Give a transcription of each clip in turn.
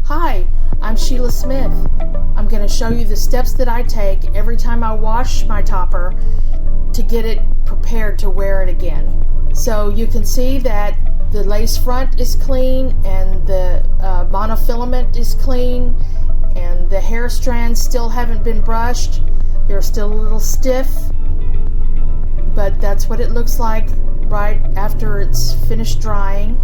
Hi, I'm Sheila Smith. I'm going to show you the steps that I take every time I wash my topper to get it prepared to wear it again. So you can see that the lace front is clean and the monofilament is clean and the hair strands still haven't been brushed. They're still a little stiff, but that's what it looks like right after it's finished drying.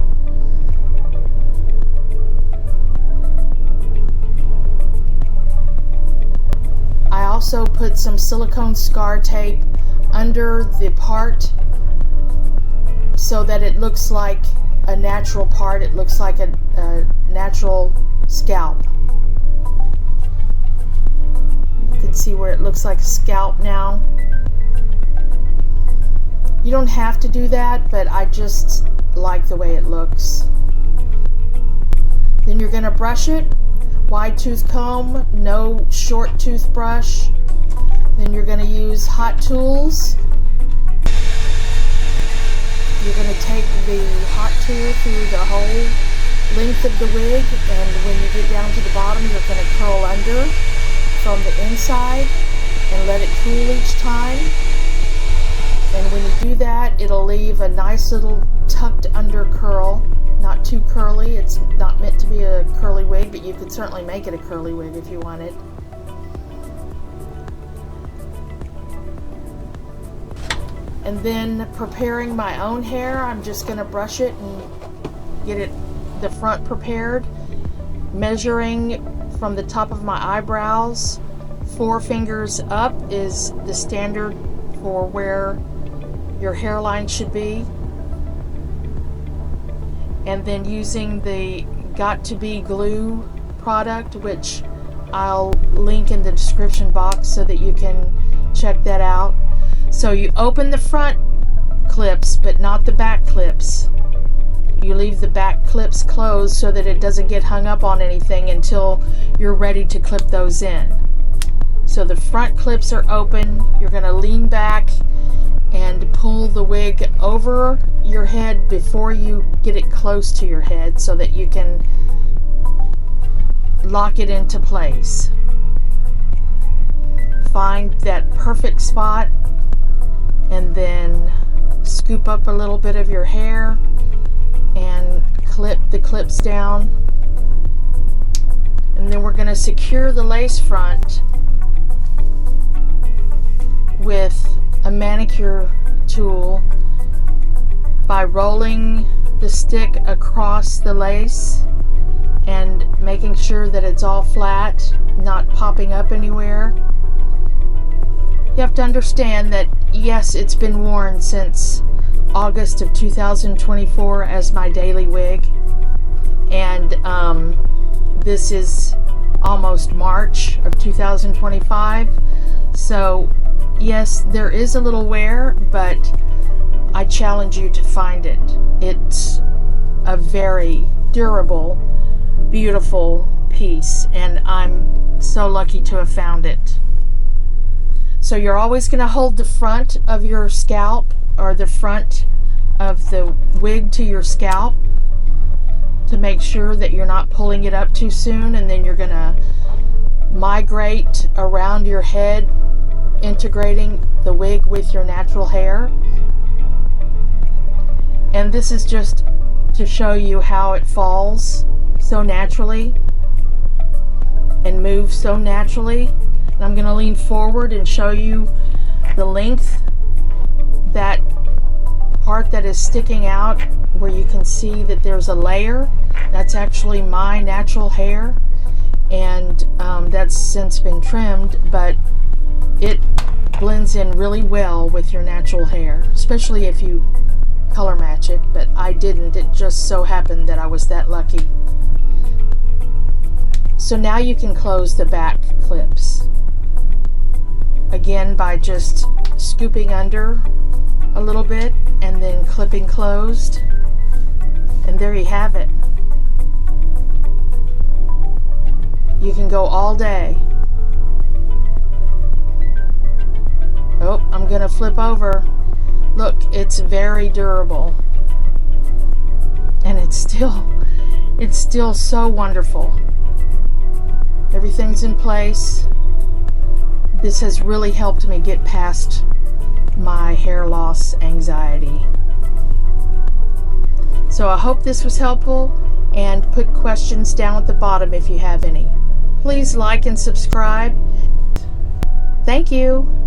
I also put some silicone scar tape under the part so that it looks like a natural part. It looks like a natural scalp. You can see where it looks like a scalp now. You don't have to do that, but I just like the way it looks. Then you're going to brush it. Wide tooth comb, no short toothbrush. Then you're going to use hot tools. You're going to take the hot tool through the whole length of the wig, and when you get down to the bottom, you're going to curl under from the inside and let it cool each time. And when you do that, it'll leave a nice little tucked under curl. Not too curly. It's not meant to be a curly wig, but you could certainly make it a curly wig if you wanted. And then preparing my own hair, I'm just going to brush it and get the front prepared. Measuring from the top of my eyebrows, 4 fingers up is the standard for where your hairline should be. And then using the Got To Be glue product, which I'll link in the description box so that you can check that out. So you open the front clips but not the back clips. You leave the back clips closed so that it doesn't get hung up on anything until you're ready to clip those in. So the front clips are open. You're going to lean back and pull the wig over your head before you get it close to your head so that you can lock it into place. Find that perfect spot and then scoop up a little bit of your hair and clip the clips down. And then we're going to secure the lace front with a manicure tool by rolling the stick across the lace and making sure that it's all flat, not popping up anywhere. You have to understand that yes, it's been worn since August of 2024 as my daily wig, and this is almost March of 2025, so yes, there is a little wear, but I challenge you to find it. It's a very durable, beautiful piece, and I'm so lucky to have found it. So you're always going to hold the front of your scalp, or the front of the wig to your scalp, to make sure that you're not pulling it up too soon, and then you're going to migrate around your head, integrating the wig with your natural hair. And this is just to show you how it falls so naturally and moves so naturally. And I'm going to lean forward and show you the length, that part that is sticking out where you can see that there's a layer. That's actually my natural hair, and that's since been trimmed, but it blends in really well with your natural hair, especially if you color match it, but I didn't. It just so happened that I was that lucky. So now you can close the back clips. Again, by just scooping under a little bit and then clipping closed. And there you have it. You can go all day. Oh, I'm gonna flip over. Look, it's very durable. And it's still so wonderful. Everything's in place. This has really helped me get past my hair loss anxiety. So I hope this was helpful, and put questions down at the bottom if you have any. Please like and subscribe. Thank you.